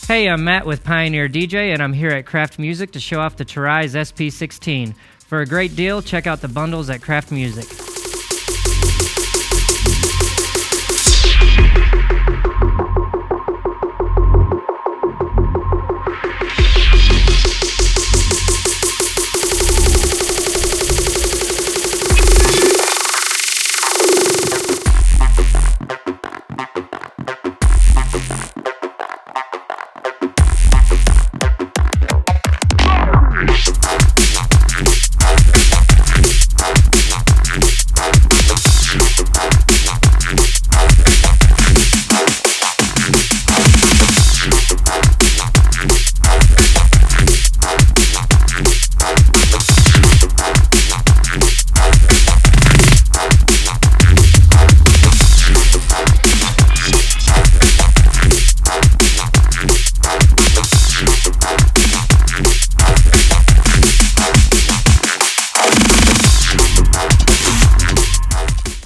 Hey, I'm Matt with Pioneer DJ, and I'm here at Kraft Music to show off the Toraiz SP-16. For a great deal, check out the bundles at Kraft Music.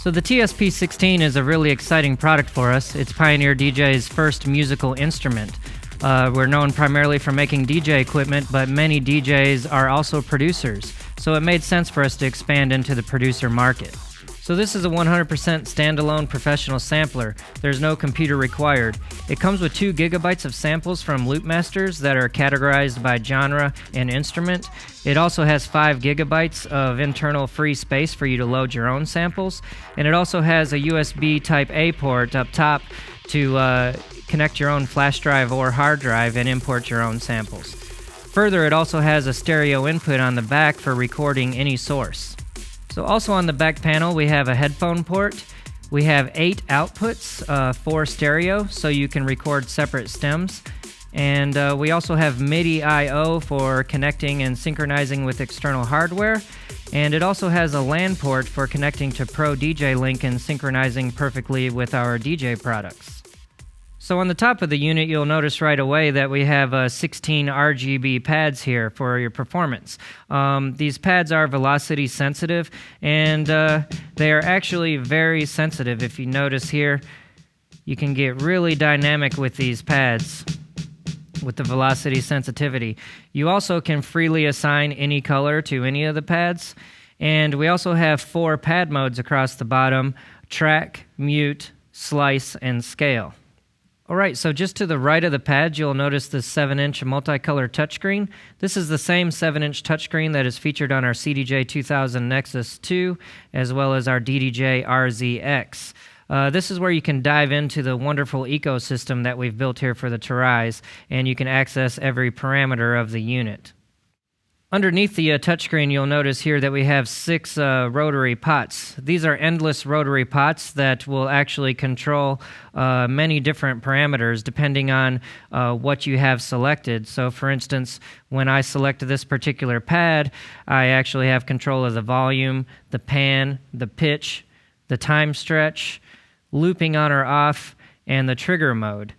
So the TSP-16 is a really exciting product for us. It's Pioneer DJ's first musical instrument. We're known primarily for making DJ equipment, but many DJs are also producers, so it made sense for us to expand into the producer market. So this is a 100% standalone professional sampler. There's no computer required. It comes with 2 gigabytes of samples from Loopmasters that are categorized by genre and instrument. It also has 5 gigabytes of internal free space for you to load your own samples. And it also has a USB Type-A port up top to connect your own flash drive or hard drive and import your own samples. Further, it also has a stereo input on the back for recording any source. So also on the back panel, we have a headphone port. We have 8 outputs for stereo, so you can record separate stems. And we also have MIDI I/O for connecting and synchronizing with external hardware. And it also has a LAN port for connecting to Pro DJ Link and synchronizing perfectly with our DJ products. So on the top of the unit, you'll notice right away that we have 16 RGB pads here for your performance. These pads are velocity sensitive, and they are actually very sensitive. If you notice here, you can get really dynamic with these pads with the velocity sensitivity. You also can freely assign any color to any of the pads, and we also have 4 pad modes across the bottom: track, mute, slice, and scale. Alright, so just to the right of the pad, you'll notice this 7-inch multicolored touchscreen. This is the same 7-inch touchscreen that is featured on our CDJ 2000 Nexus 2, as well as our DDJ RZX. This is where you can dive into the wonderful ecosystem that we've built here for the Toraiz, and you can access every parameter of the unit. Underneath the touchscreen, you'll notice here that we have 6 rotary pots. These are endless rotary pots that will actually control many different parameters depending on what you have selected. So for instance, when I select this particular pad, I actually have control of the volume, the pan, the pitch, the time stretch, looping on or off, and the trigger mode.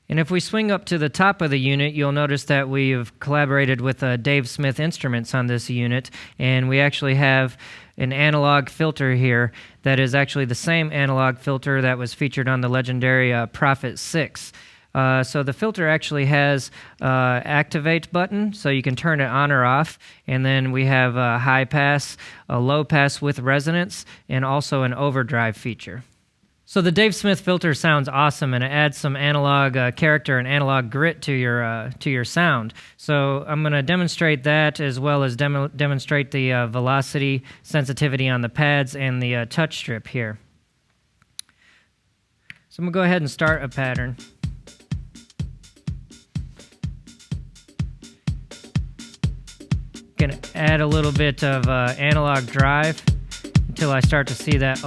And if we swing up to the top of the unit, you'll notice that we've collaborated with Dave Smith Instruments on this unit, and we actually have an analog filter here that is actually the same analog filter that was featured on the legendary Prophet 6. So the filter actually has activate button, so you can turn it on or off, and then we have a high pass, a low pass with resonance, and also an overdrive feature. So the Dave Smith filter sounds awesome, and it adds some analog character and analog grit to your sound. So I'm going to demonstrate that, as well as demonstrate the velocity sensitivity on the pads and the touch strip here. So I'm going to go ahead and start a pattern. Going to add a little bit of analog drive until I start to see that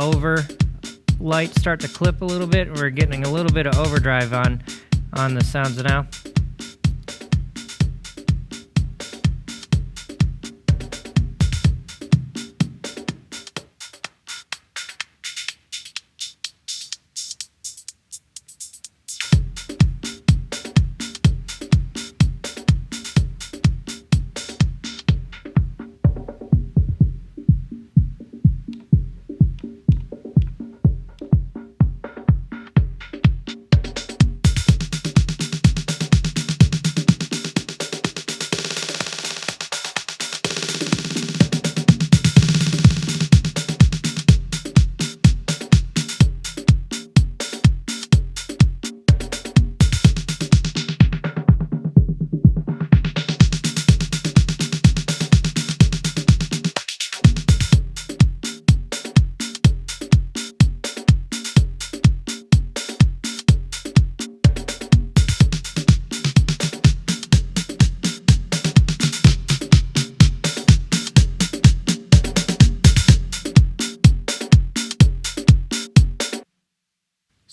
light start to clip a little bit. We're getting a little bit of overdrive on the sounds now.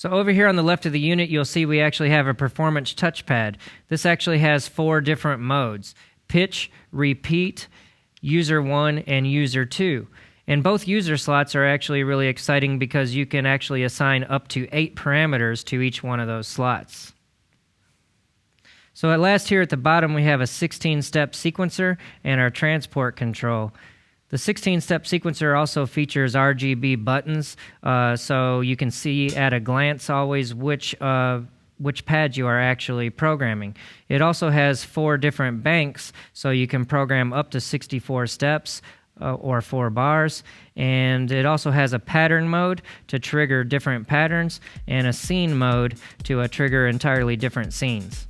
So over here on the left of the unit, you'll see we actually have a performance touchpad. This actually has 4 different modes: pitch, repeat, user 1, and user 2. And both user slots are actually really exciting because you can actually assign up to 8 parameters to each one of those slots. So at last, here at the bottom, we have a 16-step sequencer and our transport control. The 16-step sequencer also features RGB buttons, so you can see at a glance always which pads you are actually programming. It also has 4 different banks, so you can program up to 64 steps or 4 bars. And it also has a pattern mode to trigger different patterns and a scene mode to trigger entirely different scenes.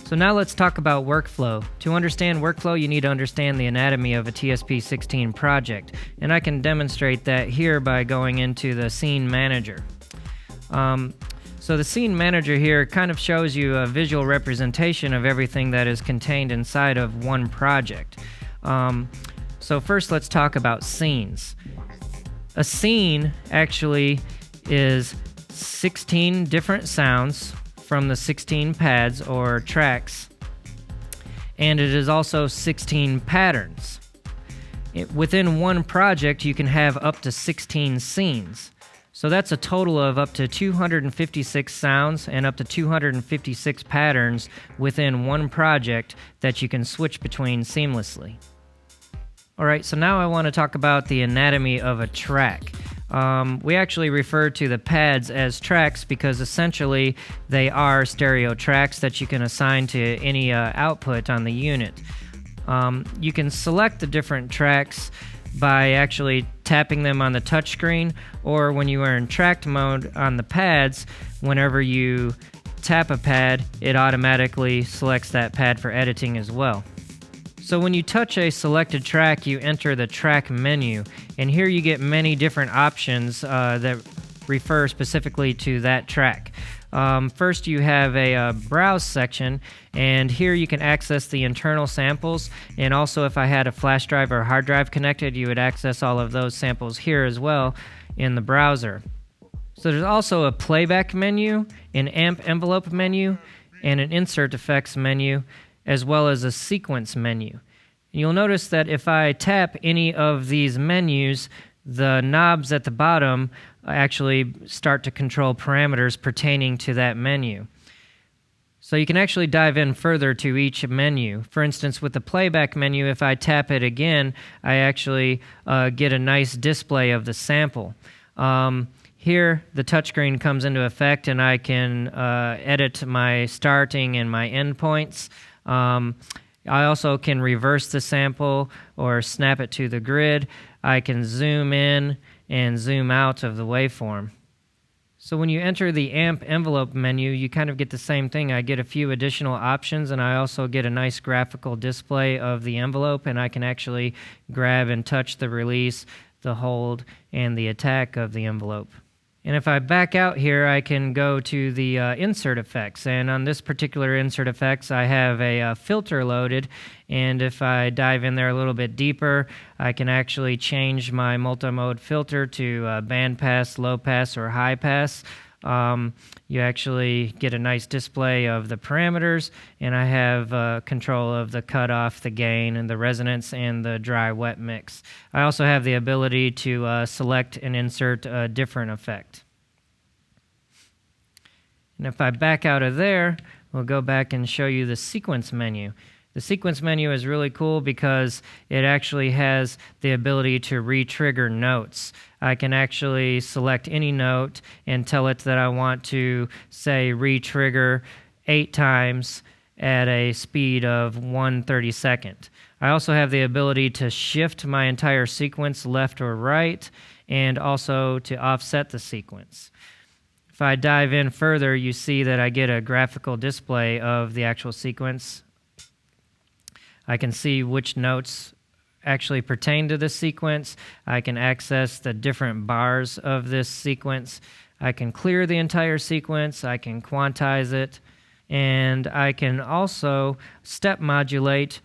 So now let's talk about workflow. To understand workflow, you need to understand the anatomy of a TSP-16 project, and I can demonstrate that here by going into the Scene Manager. So the Scene Manager here kind of shows you a visual representation of everything that is contained inside of one project. So first, let's talk about scenes. A scene actually is 16 different sounds from the 16 pads or tracks, and it is also 16 patterns. Within one project, you can have up to 16 scenes. So that's a total of up to 256 sounds and up to 256 patterns within one project that you can switch between seamlessly. Alright, so now I want to talk about the anatomy of a track. We actually refer to the pads as tracks because essentially they are stereo tracks that you can assign to any output on the unit. You can select the different tracks by actually tapping them on the touchscreen, or when you are in tracked mode on the pads, whenever you tap a pad, it automatically selects that pad for editing as well. So when you touch a selected track, you enter the track menu, and here you get many different options that refer specifically to that track. First, you have a browse section, and here you can access the internal samples, and also if I had a flash drive or hard drive connected, you would access all of those samples here as well in the browser. So there's also a playback menu, an amp envelope menu, and an insert effects menu, as well as a sequence menu. You'll notice that if I tap any of these menus, the knobs at the bottom actually start to control parameters pertaining to that menu. So you can actually dive in further to each menu. For instance, with the playback menu, if I tap it again, I actually get a nice display of the sample. Here, the touchscreen comes into effect, and I can edit my starting and my end points. I also can reverse the sample or snap it to the grid. I can zoom in and zoom out of the waveform. So when you enter the amp envelope menu, you kind of get the same thing. I get a few additional options, and I also get a nice graphical display of the envelope, and I can actually grab and touch the release, the hold, and the attack of the envelope. And if I back out here, I can go to the insert effects. And on this particular insert effects, I have a filter loaded. And if I dive in there a little bit deeper, I can actually change my multi-mode filter to band pass, low pass, or high pass. You actually get a nice display of the parameters, and I have control of the cutoff, the gain, and the resonance, and the dry-wet mix. I also have the ability to select and insert a different effect. And if I back out of there, we'll go back and show you the sequence menu. The sequence menu is really cool because it actually has the ability to re-trigger notes. I can actually select any note and tell it that I want to, say, re-trigger 8 times at a speed of 1/32. I also have the ability to shift my entire sequence left or right, and also to offset the sequence. If I dive in further, you see that I get a graphical display of the actual sequence. I can see which notes actually pertain to this sequence. I can access the different bars of this sequence. I can clear the entire sequence. I can quantize it. And I can also step modulate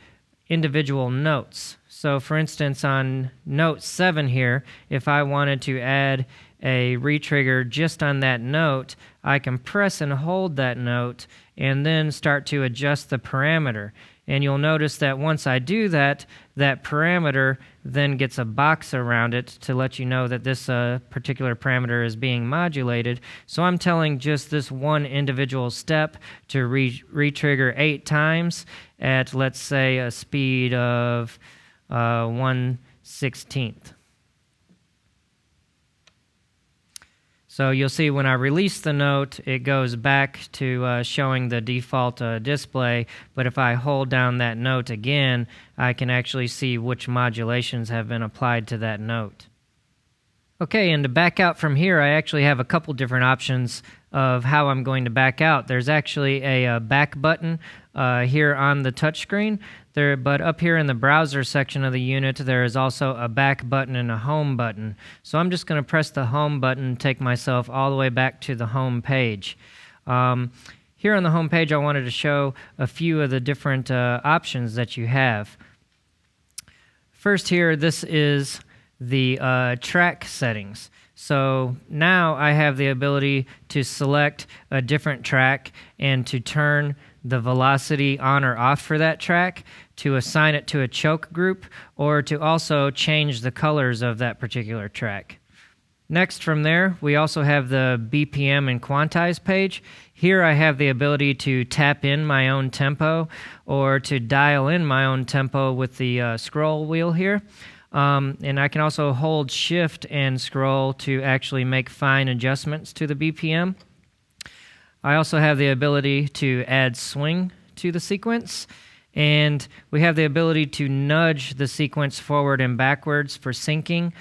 individual notes. So for instance, on note 7 here, if I wanted to add a re-trigger just on that note, I can press and hold that note and then start to adjust the parameter. And you'll notice that once I do that, that parameter then gets a box around it to let you know that this particular parameter is being modulated. So I'm telling just this one individual step to re-trigger 8 times at, let's say, a speed of 1/16. So you'll see when I release the note, it goes back to showing the default display, but if I hold down that note again, I can actually see which modulations have been applied to that note. Okay, and to back out from here, I actually have a couple different options of how I'm going to back out. There's actually a back button here on the touchscreen, but up here in the browser section of the unit, there is also a back button and a home button. So I'm just going to press the home button and take myself all the way back to the home page. Here on the home page, I wanted to show a few of the different options that you have. First here, this is the track settings. So now I have the ability to select a different track and to turn the velocity on or off for that track, to assign it to a choke group, or to also change the colors of that particular track. Next from there, we also have the BPM and quantize page. Here I have the ability to tap in my own tempo or to dial in my own tempo with the scroll wheel here. And I can also hold shift and scroll to actually make fine adjustments to the BPM. I also have the ability to add swing to the sequence, and we have the ability to nudge the sequence forward and backwards for syncing.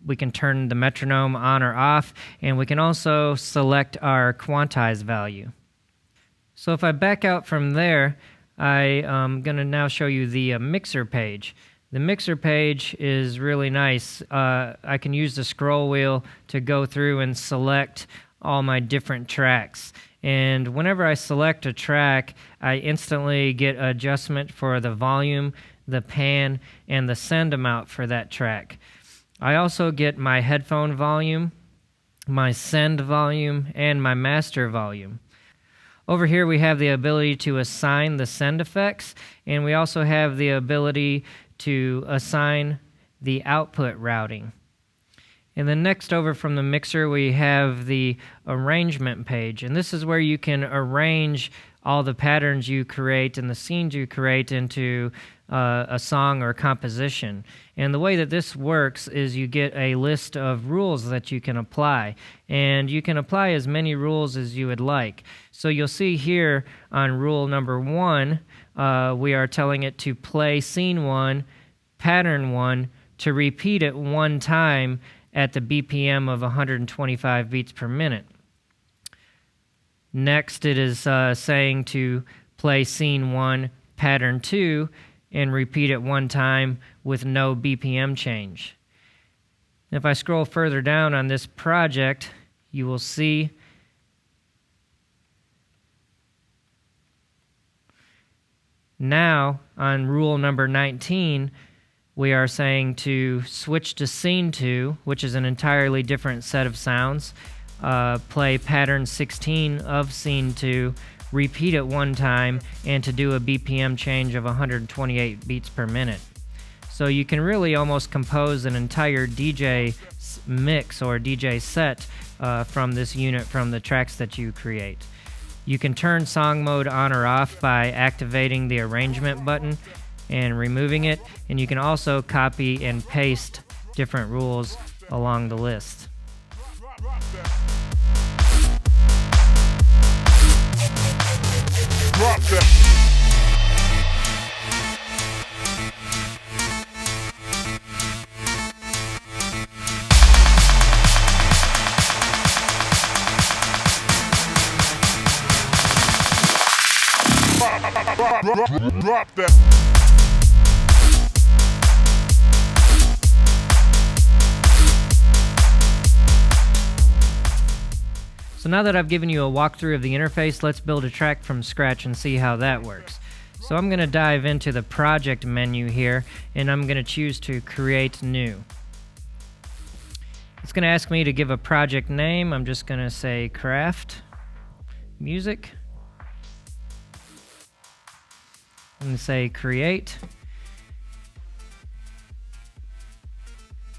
We can turn the metronome on or off, and we can also select our quantize value. So if I back out from there, I am going to now show you the mixer page. The mixer page is really nice. I can use the scroll wheel to go through and select all my different tracks. And whenever I select a track, I instantly get adjustment for the volume, the pan, and the send amount for that track. I also get my headphone volume, my send volume, and my master volume. Over here we have the ability to assign the send effects, and we also have the ability to assign the output routing. And then next over from the mixer we have the arrangement page, and this is where you can arrange all the patterns you create and the scenes you create into a song or composition. And the way that this works is you get a list of rules that you can apply, and you can apply as many rules as you would like. So you'll see here on rule number 1, we are telling it to play scene 1, pattern 1, to repeat it 1 time at the BPM of 125 beats per minute. Next, it is saying to play scene 1, pattern 2, and repeat it 1 time with no BPM change. If I scroll further down on this project, you will see now on rule number 19, we are saying to switch to scene 2, which is an entirely different set of sounds, play pattern 16 of scene 2, repeat it 1 time, and to do a BPM change of 128 beats per minute. So you can really almost compose an entire DJ mix or DJ set from this unit, from the tracks that you create. You can turn song mode on or off by activating the arrangement button and removing it, and you can also copy and paste different rules along the list. Drop that. So now that I've given you a walkthrough of the interface, let's build a track from scratch and see how that works. So I'm going to dive into the project menu here, and I'm going to choose to create new. It's going to ask me to give a project name. I'm just going to say Kraft Music. I'm going to say create.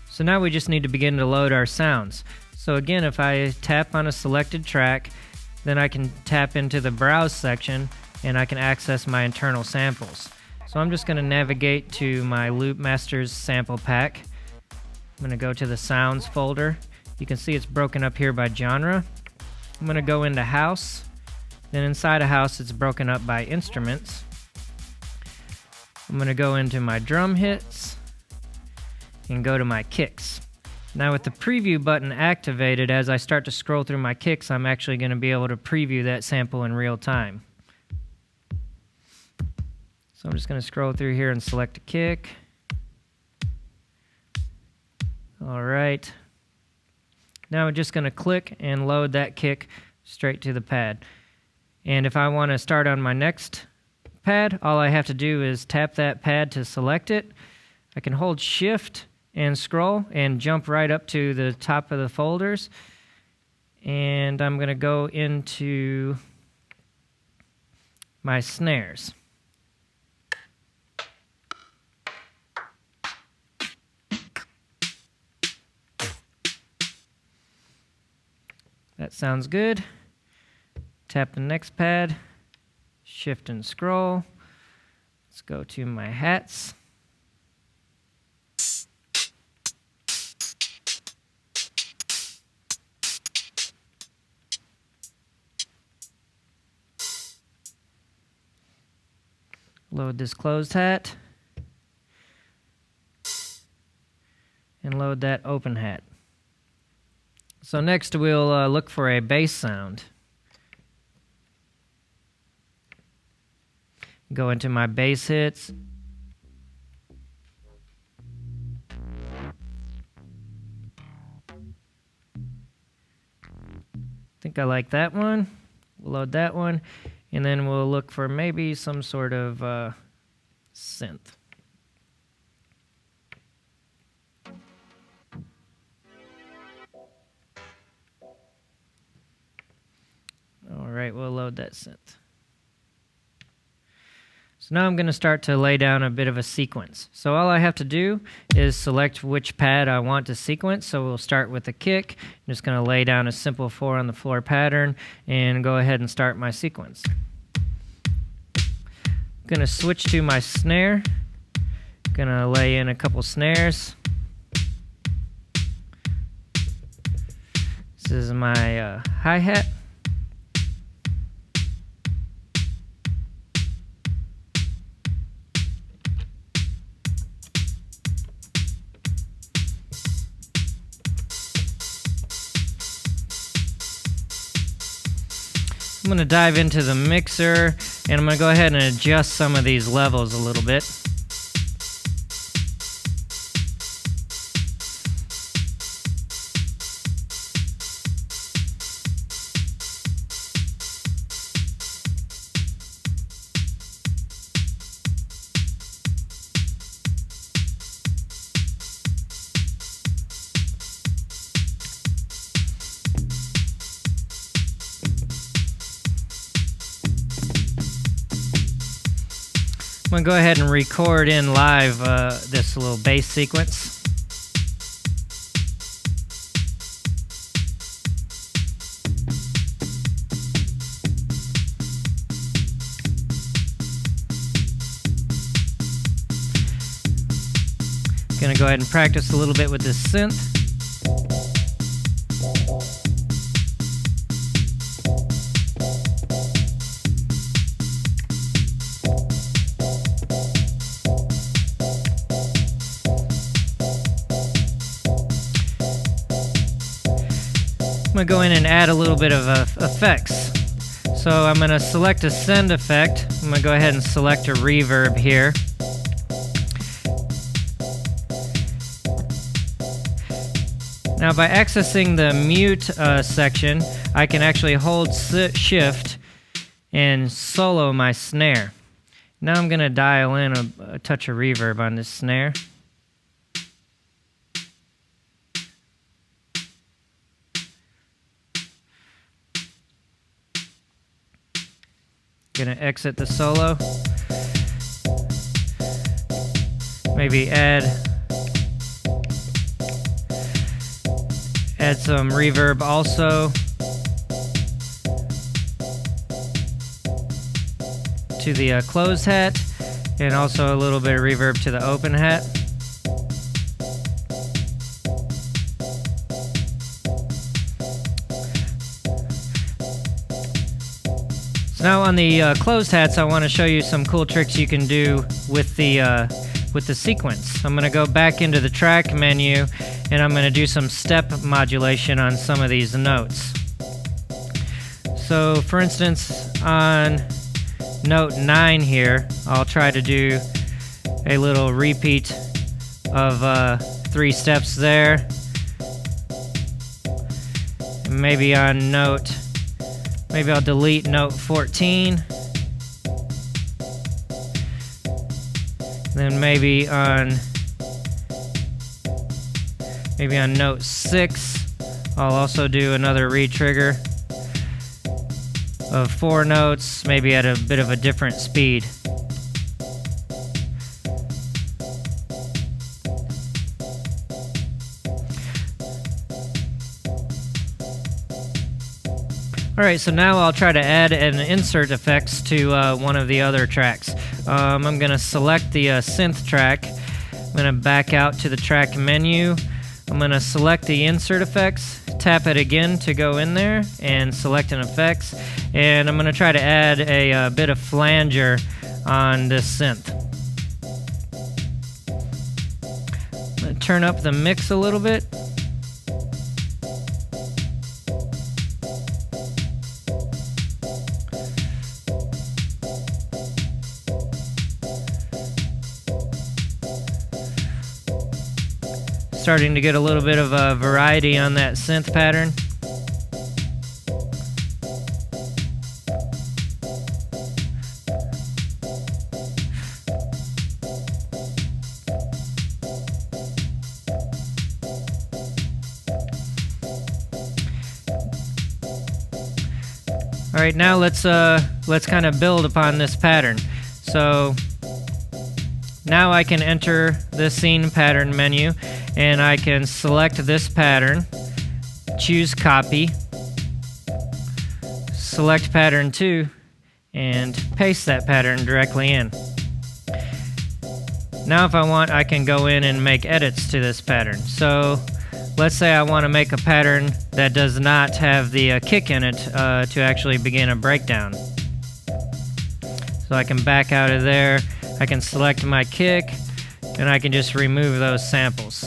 So now we just need to begin to load our sounds. So again, if I tap on a selected track, then I can tap into the browse section and I can access my internal samples. So I'm just going to navigate to my Loop Masters sample pack. I'm going to go to the sounds folder. You can see it's broken up here by genre. I'm going to go into house. Then inside of house it's broken up by instruments. I'm going to go into my drum hits and go to my kicks. Now with the preview button activated, as I start to scroll through my kicks, I'm actually going to be able to preview that sample in real time. So I'm just going to scroll through here and select a kick. Alright. Now I'm just going to click and load that kick straight to the pad. And if I want to start on my next pad, all I have to do is tap that pad to select it. I can hold shift and scroll and jump right up to the top of the folders, and I'm going to go into my snares. That sounds good. Tap the next pad, shift and scroll. Let's go to my hats. Load this closed hat, and load that open hat. So next we'll look for a bass sound. Go into my bass hits. I think I like that one. We'll load that one. And then we'll look for maybe some sort of synth. All right, we'll load that synth. So now I'm going to start to lay down a bit of a sequence. So all I have to do is select which pad I want to sequence. So we'll start with the kick. I'm just going to lay down a simple 4 on the floor pattern and go ahead and start my sequence. I'm going to switch to my snare. I'm going to lay in a couple snares. This is my hi-hat. I'm going to dive into the mixer, and I'm going to go ahead and adjust some of these levels a little bit. going to go ahead and record in live this little bass sequence. Going to go ahead and practice a little bit with this synth. I'm going to go in and add a little bit of effects. So I'm going to select a send effect. I'm going to go ahead and select a reverb here. Now by accessing the mute section, I can actually hold shift and solo my snare. Now I'm going to dial in a touch of reverb on this snare. Going to exit the solo. Maybe add some reverb also to the closed hat, and also a little bit of reverb to the open hat. So now on the closed hats, I want to show you some cool tricks you can do with the sequence. I'm going to go back into the track menu, and I'm going to do some step modulation on some of these notes. So for instance, on note 9 here, I'll try to do a little repeat of 3 steps there. Maybe on note, maybe I'll delete note 14. Then maybe on note 6, I'll also do another retrigger of 4 notes, maybe at a bit of a different speed. Alright, so now I'll try to add an insert effects to one of the other tracks. I'm going to select the synth track. I'm going to back out to the track menu. I'm going to select the insert effects, tap it again to go in there, and select an effects. And I'm going to try to add a bit of flanger on this synth. I'm going to turn up the mix a little bit. Starting to get a little bit of a variety on that synth pattern. All right, now let's kind of build upon this pattern. So now I can enter the scene pattern menu, and I can select this pattern, choose copy, select pattern 2, and paste that pattern directly in. Now if I want, I can go in and make edits to this pattern. So let's say I want to make a pattern that does not have the kick in it to actually begin a breakdown. So I can back out of there, I can select my kick, and I can just remove those samples.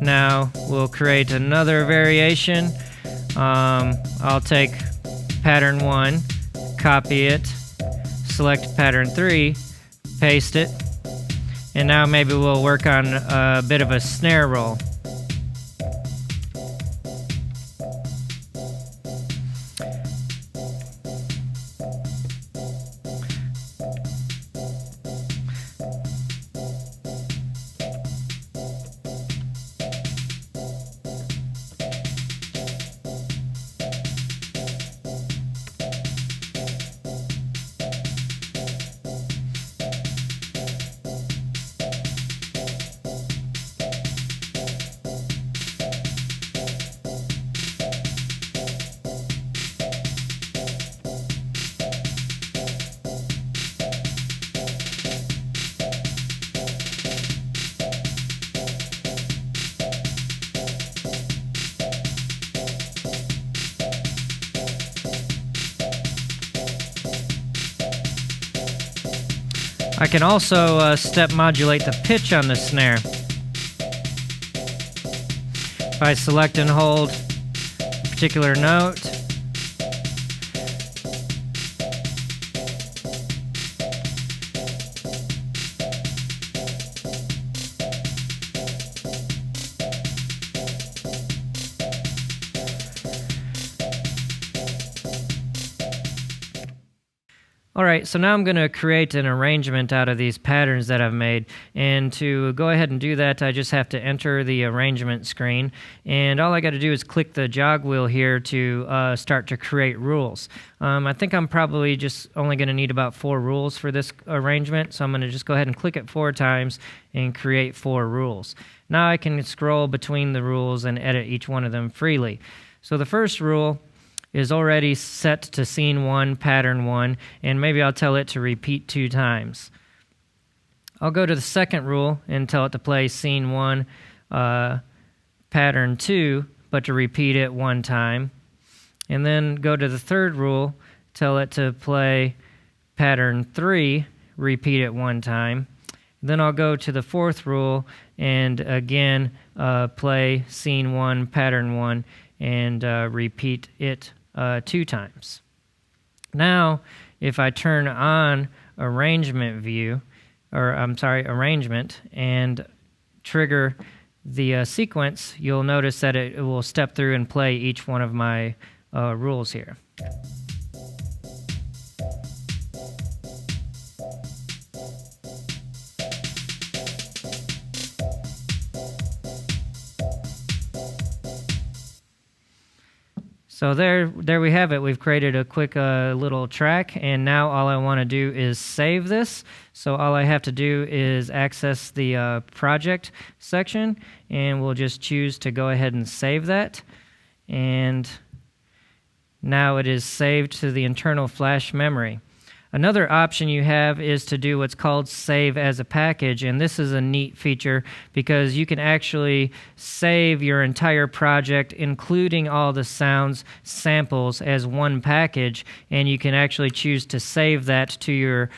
Now we'll create another variation. I'll take pattern 1, copy it, select pattern 3, paste it, and now maybe we'll work on a bit of a snare roll. I can also step modulate the pitch on the snare. If I select and hold a particular note, Alright, so now I'm going to create an arrangement out of these patterns that I've made, and to go ahead and do that I just have to enter the arrangement screen, and all I got to do is click the jog wheel here to start to create rules. I think I'm probably just only going to need about 4 rules for this arrangement, so I'm going to just go ahead and click it 4 times and create 4 rules. Now I can scroll between the rules and edit each one of them freely. So the first rule is already set to scene 1, pattern 1, and maybe I'll tell it to repeat 2 times. I'll go to the second rule and tell it to play scene 1, pattern 2, but to repeat it 1 time. And then go to the third rule, tell it to play pattern 3, repeat it 1 time. Then I'll go to the fourth rule and again play scene 1, pattern 1, and repeat it 2 times. Now, if I turn on arrangement view, arrangement, and trigger the sequence, you'll notice that it will step through and play each one of my rules here. So there we have it. We've created a quick little track, and now all I want to do is save this. So all I have to do is access the project section, and we'll just choose to go ahead and save that. And now it is saved to the internal flash memory. Another option you have is to do what's called save as a package, and this is a neat feature because you can actually save your entire project, including all the sounds samples, as one package, and you can actually choose to save that to your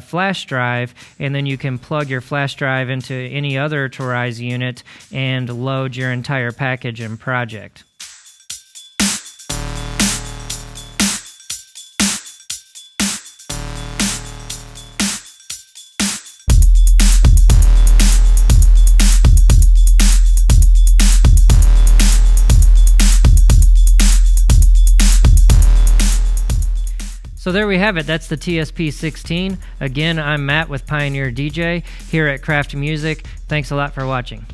flash drive, and then you can plug your flash drive into any other Toraiz unit and load your entire package and project. So there we have it. That's the TSP-16. Again, I'm Matt with Pioneer DJ here at Kraft Music. Thanks a lot for watching.